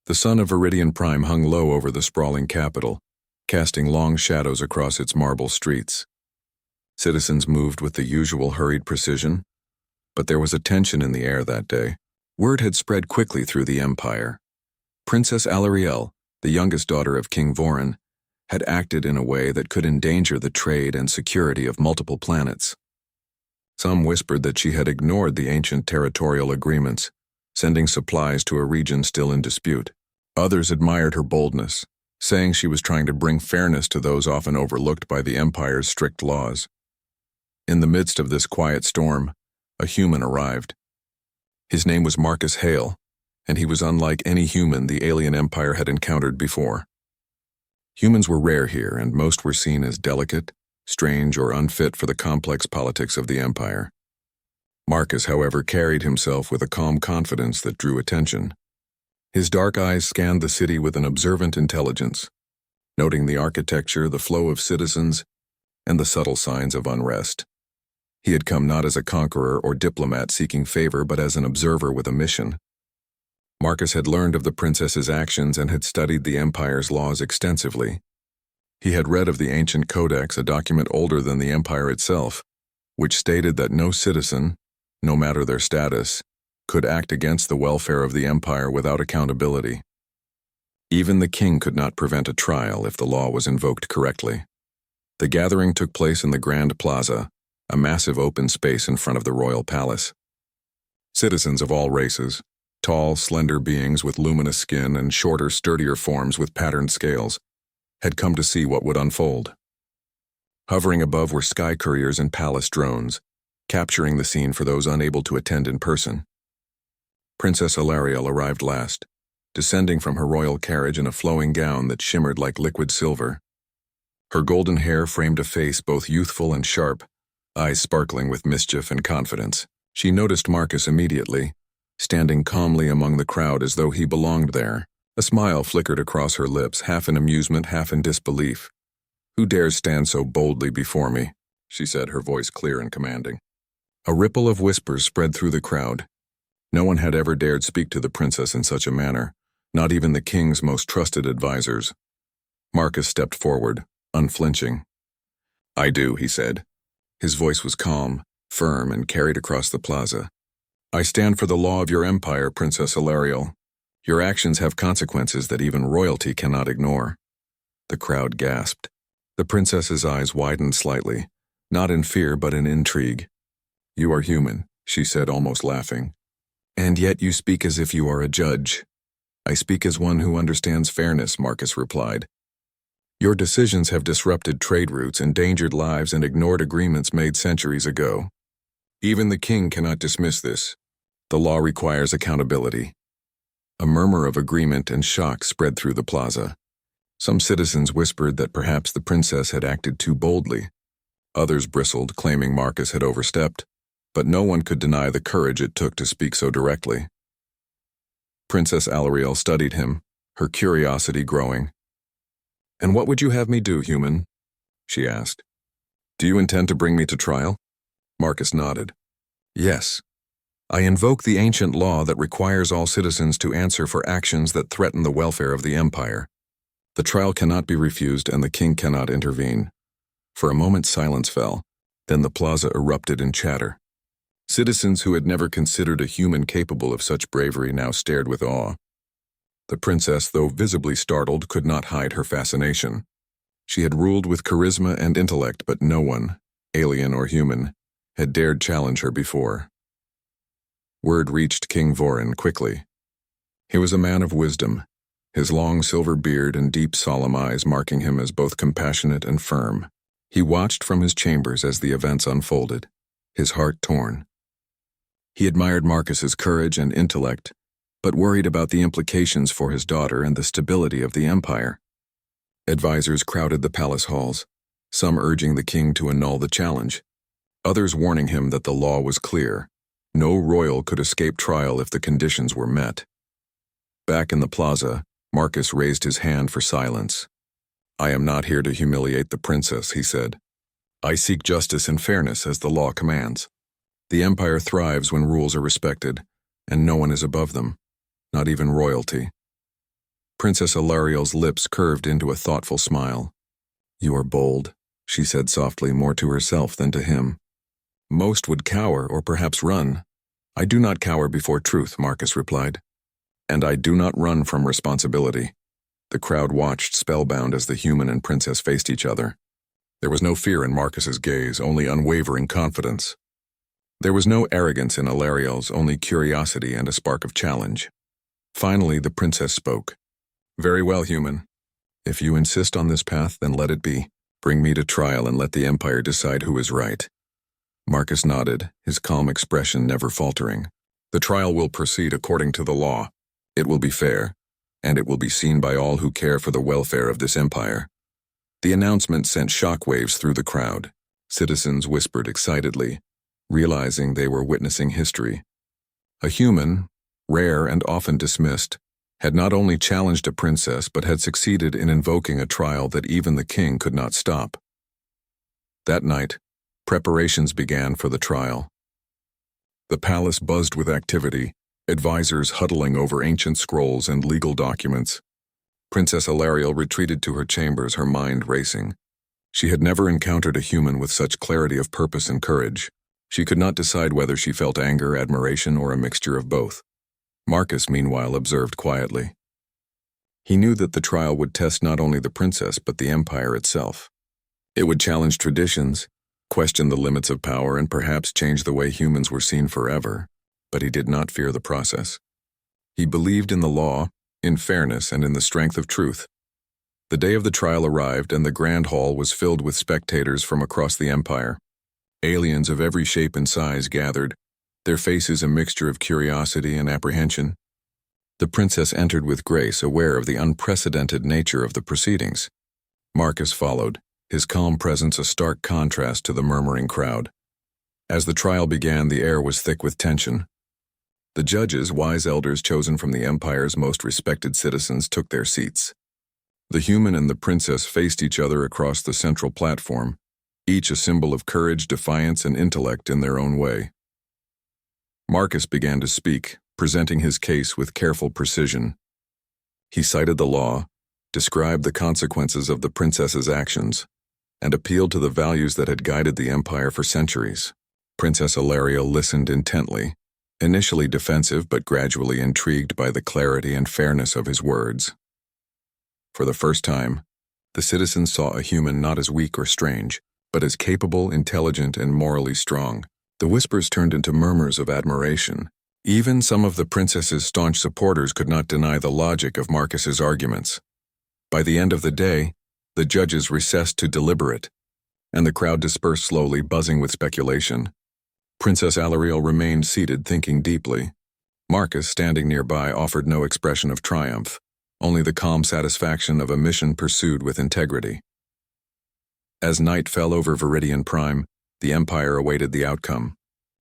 The sun of Viridian Prime hung low over the sprawling capital, casting long shadows across its marble streets. Citizens moved with the usual hurried precision, but there was a tension in the air that day. Word had spread quickly through the empire. Princess Alarielle, the youngest daughter of King Vorin, had acted in a way that could endanger the trade and security of multiple planets. Some whispered that she had ignored the ancient territorial agreements, sending supplies to a region still in dispute. Others admired her boldness, saying she was trying to bring fairness to those often overlooked by the Empire's strict laws. In the midst of this quiet storm, a human arrived. His name was Marcus Hale, and he was unlike any human the alien empire had encountered before. Humans were rare here, and most were seen as delicate, strange, or unfit for the complex politics of the empire. Marcus, however, carried himself with a calm confidence that drew attention. His dark eyes scanned the city with an observant intelligence, noting the architecture, the flow of citizens, and the subtle signs of unrest. He had come not as a conqueror or diplomat seeking favor, but as an observer with a mission. Marcus had learned of the princess's actions and had studied the empire's laws extensively. He had read of the ancient codex, a document older than the empire itself, which stated that no citizen, no matter their status, could act against the welfare of the empire without accountability. Even the king could not prevent a trial if the law was invoked correctly. The gathering took place in the Grand Plaza, a massive open space in front of the royal palace. Citizens of all races, tall, slender beings with luminous skin and shorter, sturdier forms with patterned scales, had come to see what would unfold. Hovering above were sky couriers and palace drones, capturing the scene for those unable to attend in person. Princess Alarielle arrived last, descending from her royal carriage in a flowing gown that shimmered like liquid silver. Her golden hair framed a face both youthful and sharp, eyes sparkling with mischief and confidence. She noticed Marcus immediately, standing calmly among the crowd as though he belonged there. A smile flickered across her lips, half in amusement, half in disbelief. "Who dares stand so boldly before me?" she said, her voice clear and commanding. A ripple of whispers spread through the crowd. No one had ever dared speak to the princess in such a manner, not even the king's most trusted advisors. Marcus stepped forward, unflinching. "I do," he said. His voice was calm, firm, and carried across the plaza. "I stand for the law of your empire, Princess Alarielle. Your actions have consequences that even royalty cannot ignore." The crowd gasped. The princess's eyes widened slightly, not in fear but in intrigue. "You are human," she said, almost laughing. "And yet you speak as if you are a judge." "I speak as one who understands fairness," Marcus replied. "Your decisions have disrupted trade routes, endangered lives, and ignored agreements made centuries ago. Even the king cannot dismiss this. The law requires accountability." A murmur of agreement and shock spread through the plaza. Some citizens whispered that perhaps the princess had acted too boldly. Others bristled, claiming Marcus had overstepped, but no one could deny the courage it took to speak so directly. Princess Alarielle studied him, her curiosity growing. "And what would you have me do, human?" she asked. "Do you intend to bring me to trial?" Marcus nodded. "Yes. I invoke the ancient law that requires all citizens to answer for actions that threaten the welfare of the empire. The trial cannot be refused and the king cannot intervene." For a moment silence fell, then the plaza erupted in chatter. Citizens who had never considered a human capable of such bravery now stared with awe. The princess, though visibly startled, could not hide her fascination. She had ruled with charisma and intellect, but no one, alien or human, had dared challenge her before. Word reached King Vorin quickly. He was a man of wisdom, his long silver beard and deep solemn eyes marking him as both compassionate and firm. He watched from his chambers as the events unfolded, his heart torn. He admired Marcus's courage and intellect, but worried about the implications for his daughter and the stability of the empire. Advisors crowded the palace halls, some urging the king to annul the challenge, others warning him that the law was clear. No royal could escape trial if the conditions were met. Back in the plaza, Marcus raised his hand for silence. "I am not here to humiliate the princess," he said. "I seek justice and fairness as the law commands. The empire thrives when rules are respected, and no one is above them, not even royalty." Princess Ilariel's lips curved into a thoughtful smile. "You are bold," she said softly, more to herself than to him. "Most would cower or perhaps run." "I do not cower before truth," Marcus replied. "And I do not run from responsibility." The crowd watched spellbound as the human and princess faced each other. There was no fear in Marcus's gaze, only unwavering confidence. There was no arrogance in Ilariel's, only curiosity and a spark of challenge. Finally, the princess spoke. "Very well, human. If you insist on this path, then let it be. Bring me to trial and let the Empire decide who is right." Marcus nodded, his calm expression never faltering. "The trial will proceed according to the law. It will be fair, and it will be seen by all who care for the welfare of this empire." The announcement sent shockwaves through the crowd. Citizens whispered excitedly, realizing they were witnessing history. A human, rare and often dismissed, had not only challenged a princess but had succeeded in invoking a trial that even the king could not stop. That night, preparations began for the trial. The palace buzzed with activity, advisors huddling over ancient scrolls and legal documents. Princess Ilariel retreated to her chambers, her mind racing. She had never encountered a human with such clarity of purpose and courage. She could not decide whether she felt anger, admiration, or a mixture of both. Marcus, meanwhile, observed quietly. He knew that the trial would test not only the princess but the empire itself. It would challenge traditions, question the limits of power, and perhaps change the way humans were seen forever, but he did not fear the process. He believed in the law, in fairness, and in the strength of truth. The day of the trial arrived, and the grand hall was filled with spectators from across the empire. Aliens of every shape and size gathered, their faces a mixture of curiosity and apprehension. The princess entered with grace, aware of the unprecedented nature of the proceedings. Marcus followed, his calm presence a stark contrast to the murmuring crowd. As the trial began, the air was thick with tension. The judges, wise elders chosen from the empire's most respected citizens, took their seats. The human and the princess faced each other across the central platform, each a symbol of courage, defiance, and intellect in their own way. Marcus began to speak, presenting his case with careful precision. He cited the law, described the consequences of the princess's actions, and appealed to the values that had guided the empire for centuries. Princess Ilariel listened intently, initially defensive but gradually intrigued by the clarity and fairness of his words. For the first time, the citizens saw a human not as weak or strange, but as capable, intelligent, and morally strong. The whispers turned into murmurs of admiration. Even some of the princess's staunch supporters could not deny the logic of Marcus's arguments. By the end of the day, the judges recessed to deliberate, and the crowd dispersed slowly, buzzing with speculation. Princess Ilariel remained seated, thinking deeply. Marcus, standing nearby, offered no expression of triumph, only the calm satisfaction of a mission pursued with integrity. As night fell over Viridian Prime, the Empire awaited the outcome.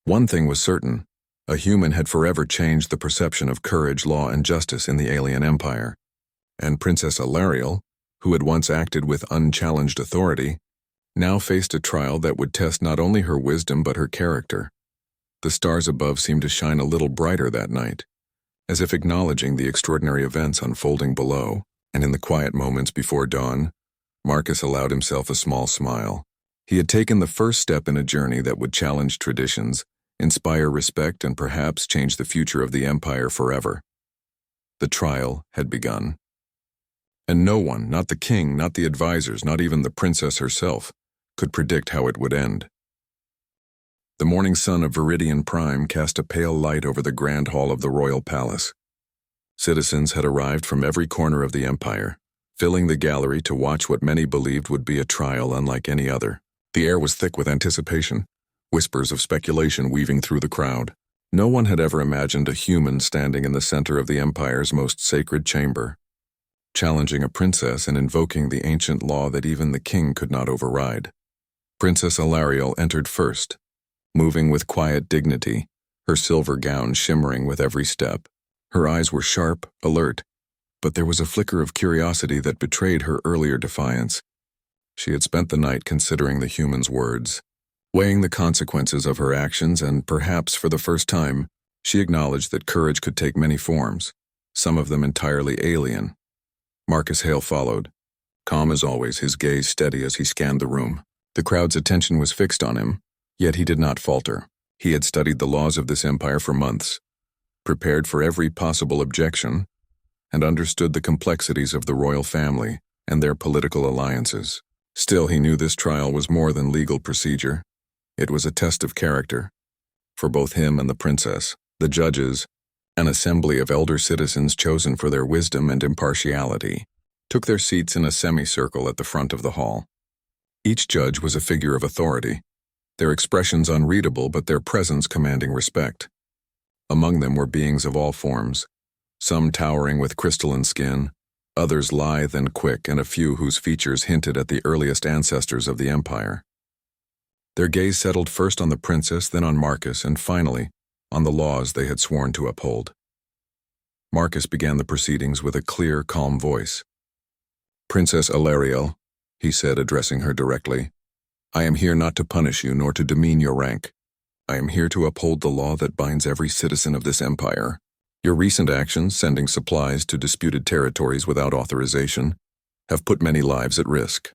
One thing was certain: a human had forever changed the perception of courage, law, and justice in the alien empire. And Princess Ilariel, who had once acted with unchallenged authority, now faced a trial that would test not only her wisdom but her character. The stars above seemed to shine a little brighter that night, as if acknowledging the extraordinary events unfolding below, and in the quiet moments before dawn, Marcus allowed himself a small smile. He had taken the first step in a journey that would challenge traditions, inspire respect, and perhaps change the future of the empire forever. The trial had begun. And no one, not the king, not the advisors, not even the princess herself, could predict how it would end. The morning sun of Viridian Prime cast a pale light over the grand hall of the royal palace. Citizens had arrived from every corner of the empire, filling the gallery to watch what many believed would be a trial unlike any other. The air was thick with anticipation, whispers of speculation weaving through the crowd. No one had ever imagined a human standing in the center of the empire's most sacred chamber, challenging a princess and invoking the ancient law that even the king could not override. Princess Ilariel entered first, moving with quiet dignity, her silver gown shimmering with every step. Her eyes were sharp, alert, but there was a flicker of curiosity that betrayed her earlier defiance. She had spent the night considering the human's words, weighing the consequences of her actions, and perhaps for the first time, she acknowledged that courage could take many forms, some of them entirely alien. Marcus Hale followed, calm as always, his gaze steady as he scanned the room. The crowd's attention was fixed on him, yet he did not falter. He had studied the laws of this empire for months, prepared for every possible objection, and understood the complexities of the royal family and their political alliances. Still, he knew this trial was more than legal procedure. It was a test of character, for both him and the princess. The judges, an assembly of elder citizens chosen for their wisdom and impartiality, took their seats in a semicircle at the front of the hall. Each judge was a figure of authority, their expressions unreadable but their presence commanding respect. Among them were beings of all forms, some towering with crystalline skin, others lithe and quick, and a few whose features hinted at the earliest ancestors of the empire. Their gaze settled first on the princess, then on Marcus, and finally on the laws they had sworn to uphold. Marcus began the proceedings with a clear, calm voice. "Princess Alariel," he said, addressing her directly, "I am here not to punish you nor to demean your rank. I am here to uphold the law that binds every citizen of this empire. Your recent actions, sending supplies to disputed territories without authorization, have put many lives at risk.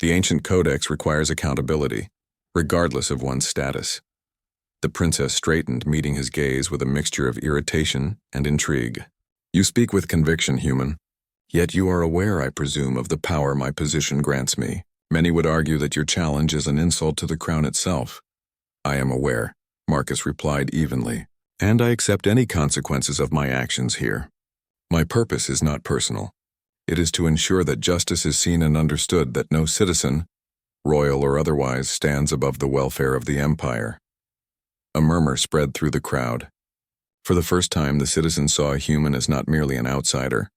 The ancient codex requires accountability, regardless of one's status." The princess straightened, meeting his gaze with a mixture of irritation and intrigue. "You speak with conviction, human. Yet you are aware, I presume, of the power my position grants me. Many would argue that your challenge is an insult to the crown itself." "I am aware," Marcus replied evenly, "and I accept any consequences of my actions here. My purpose is not personal. It is to ensure that justice is seen and understood, that no citizen, royal or otherwise, stands above the welfare of the empire." A murmur spread through the crowd. For the first time, the citizens saw a human as not merely an outsider,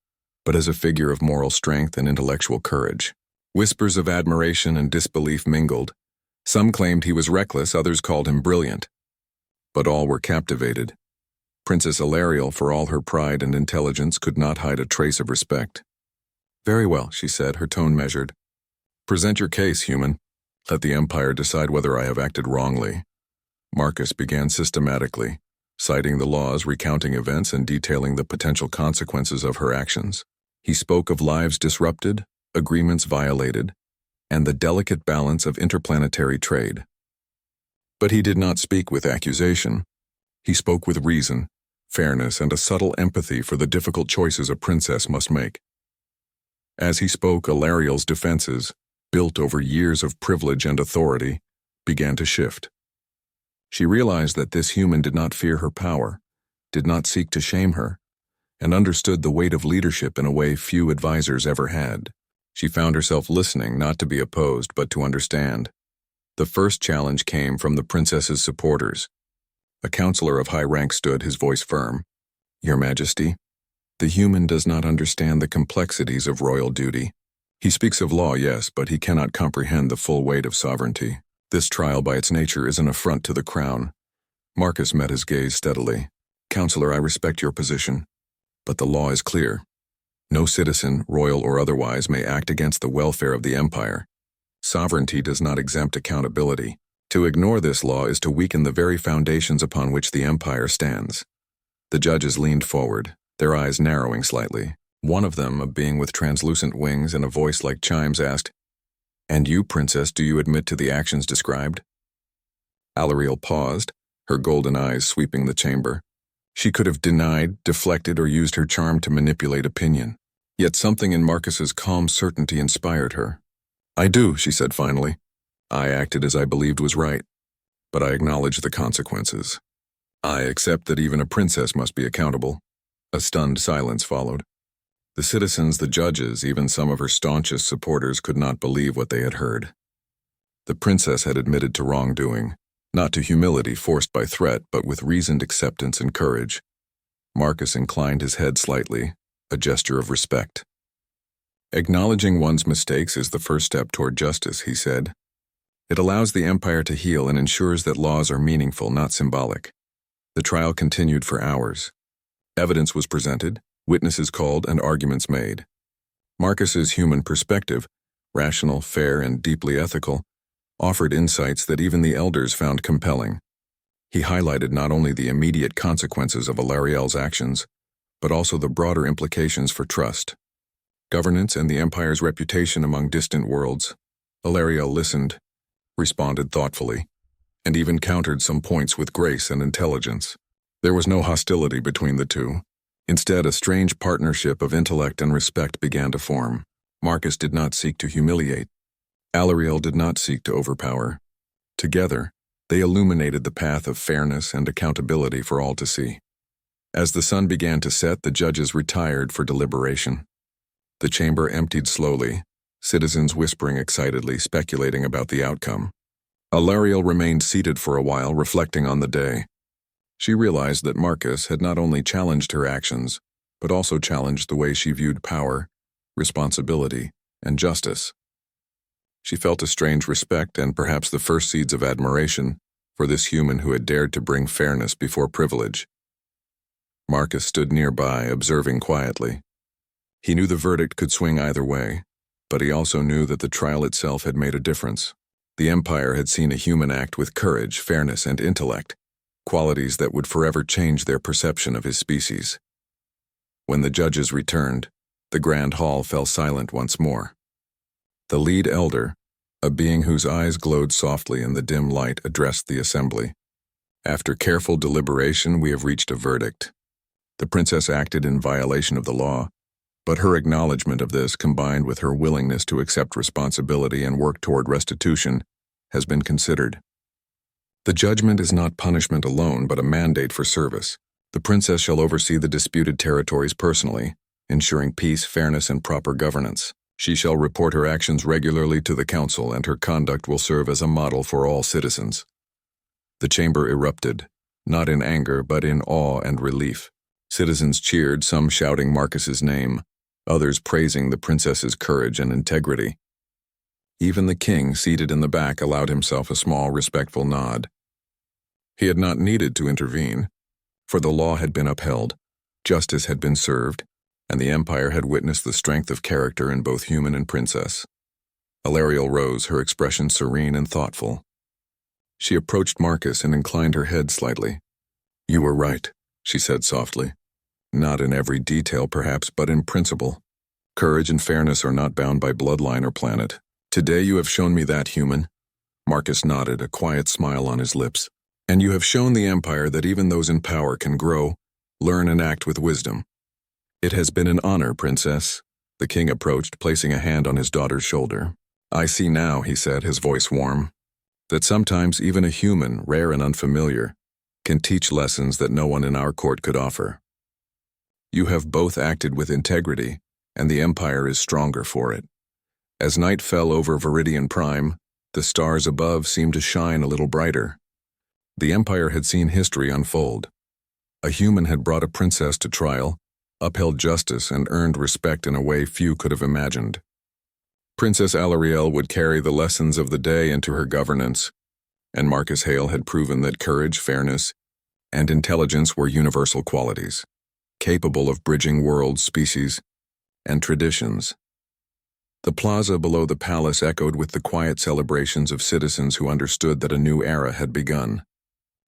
but as a figure of moral strength and intellectual courage. Whispers of admiration and disbelief mingled. Some claimed he was reckless, others called him brilliant. But all were captivated. Princess Alariel, for all her pride and intelligence, could not hide a trace of respect. "Very well," she said, her tone measured. "Present your case, human. Let the empire decide whether I have acted wrongly." Marcus began systematically, citing the laws, recounting events, and detailing the potential consequences of her actions. He spoke of lives disrupted, agreements violated, and the delicate balance of interplanetary trade. But he did not speak with accusation. He spoke with reason, fairness, and a subtle empathy for the difficult choices a princess must make. As he spoke, Alariel's defenses, built over years of privilege and authority, began to shift. She realized that this human did not fear her power, did not seek to shame her, and understood the weight of leadership in a way few advisors ever had. She found herself listening, not to be opposed, but to understand. The first challenge came from the princess's supporters. A counselor of high rank stood, his voice firm. "Your Majesty, the human does not understand the complexities of royal duty. He speaks of law, yes, but he cannot comprehend the full weight of sovereignty. This trial by its nature is an affront to the crown." Marcus met his gaze steadily. "Counselor, I respect your position, but the law is clear. No citizen, royal or otherwise, may act against the welfare of the empire. Sovereignty does not exempt accountability. To ignore this law is to weaken the very foundations upon which the empire stands." The judges leaned forward, their eyes narrowing slightly. One of them, a being with translucent wings and a voice like chimes, asked, "And you, princess, do you admit to the actions described?" Alariel paused, her golden eyes sweeping the chamber. She could have denied, deflected, or used her charm to manipulate opinion. Yet something in Marcus's calm certainty inspired her. "I do," she said finally. "I acted as I believed was right, but I acknowledge the consequences. I accept that even a princess must be accountable." A stunned silence followed. The citizens, the judges, even some of her staunchest supporters could not believe what they had heard. The princess had admitted to wrongdoing, not to humility forced by threat, but with reasoned acceptance and courage. Marcus inclined his head slightly, a gesture of respect. "Acknowledging one's mistakes is the first step toward justice," he said. "It allows the empire to heal and ensures that laws are meaningful, not symbolic." The trial continued for hours. Evidence was presented, witnesses called, and arguments made. Marcus's human perspective, rational, fair, and deeply ethical, offered insights that even the elders found compelling. He highlighted not only the immediate consequences of Alariel's actions, but also the broader implications for trust. governance, and the Empire's reputation among distant worlds. Alariel listened, responded thoughtfully, and even countered some points with grace and intelligence. There was no hostility between the two. Instead, a strange partnership of intellect and respect began to form. Marcus did not seek to humiliate. Alariel did not seek to overpower. Together, they illuminated the path of fairness and accountability for all to see. As the sun began to set, the judges retired for deliberation. The chamber emptied slowly, citizens whispering excitedly, speculating about the outcome. Alariel remained seated for a while, reflecting on the day. She realized that Marcus had not only challenged her actions, but also challenged the way she viewed power, responsibility, and justice. She felt a strange respect and perhaps the first seeds of admiration for this human who had dared to bring fairness before privilege. Marcus stood nearby, observing quietly. He knew the verdict could swing either way, but he also knew that the trial itself had made a difference. The Empire had seen a human act with courage, fairness, and intellect, qualities that would forever change their perception of his species. When the judges returned, the grand hall fell silent once more. The lead elder, a being whose eyes glowed softly in the dim light, addressed the assembly. After careful deliberation, we have reached a verdict. The princess acted in violation of the law, but her acknowledgement of this, combined with her willingness to accept responsibility and work toward restitution, has been considered. The judgment is not punishment alone, but a mandate for service. The princess shall oversee the disputed territories personally, ensuring peace, fairness, and proper governance. She shall report her actions regularly to the council, and her conduct will serve as a model for all citizens. The chamber erupted, not in anger, but in awe and relief. Citizens cheered, some shouting Marcus's name, others praising the princess's courage and integrity. Even the king, seated in the back, allowed himself a small, respectful nod. He had not needed to intervene, for the law had been upheld, justice had been served, and the Empire had witnessed the strength of character in both human and princess. Alariel rose, her expression serene and thoughtful. She approached Marcus and inclined her head slightly. "You were right," she said softly. "Not in every detail, perhaps, but in principle. Courage and fairness are not bound by bloodline or planet. Today you have shown me that, human." Marcus nodded, a quiet smile on his lips. "And you have shown the Empire that even those in power can grow, learn, and act with wisdom." "It has been an honor, Princess." The king approached, placing a hand on his daughter's shoulder. "I see now," he said, his voice warm, "that sometimes even a human, rare and unfamiliar, can teach lessons that no one in our court could offer. You have both acted with integrity, and the Empire is stronger for it." As night fell over Viridian Prime, the stars above seemed to shine a little brighter. The Empire had seen history unfold. A human had brought a princess to trial, upheld justice, and earned respect in a way few could have imagined. Princess Alariel would carry the lessons of the day into her governance, and Marcus Hale had proven that courage, fairness, and intelligence were universal qualities, capable of bridging worlds, species, and traditions. The plaza below the palace echoed with the quiet celebrations of citizens who understood that a new era had begun.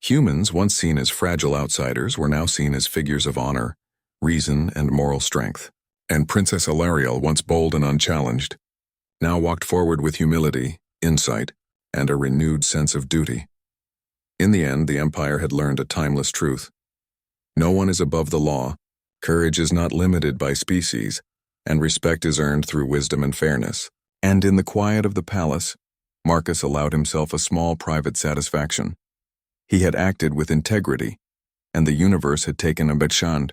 Humans, once seen as fragile outsiders, were now seen as figures of honor, reason, and moral strength. And Princess Alariel, once bold and unchallenged, now walked forward with humility, insight, and a renewed sense of duty. In the end, the Empire had learned a timeless truth. No one is above the law, courage is not limited by species, and respect is earned through wisdom and fairness. And in the quiet of the palace, Marcus allowed himself a small private satisfaction. He had acted with integrity, and the universe had taken a bechand.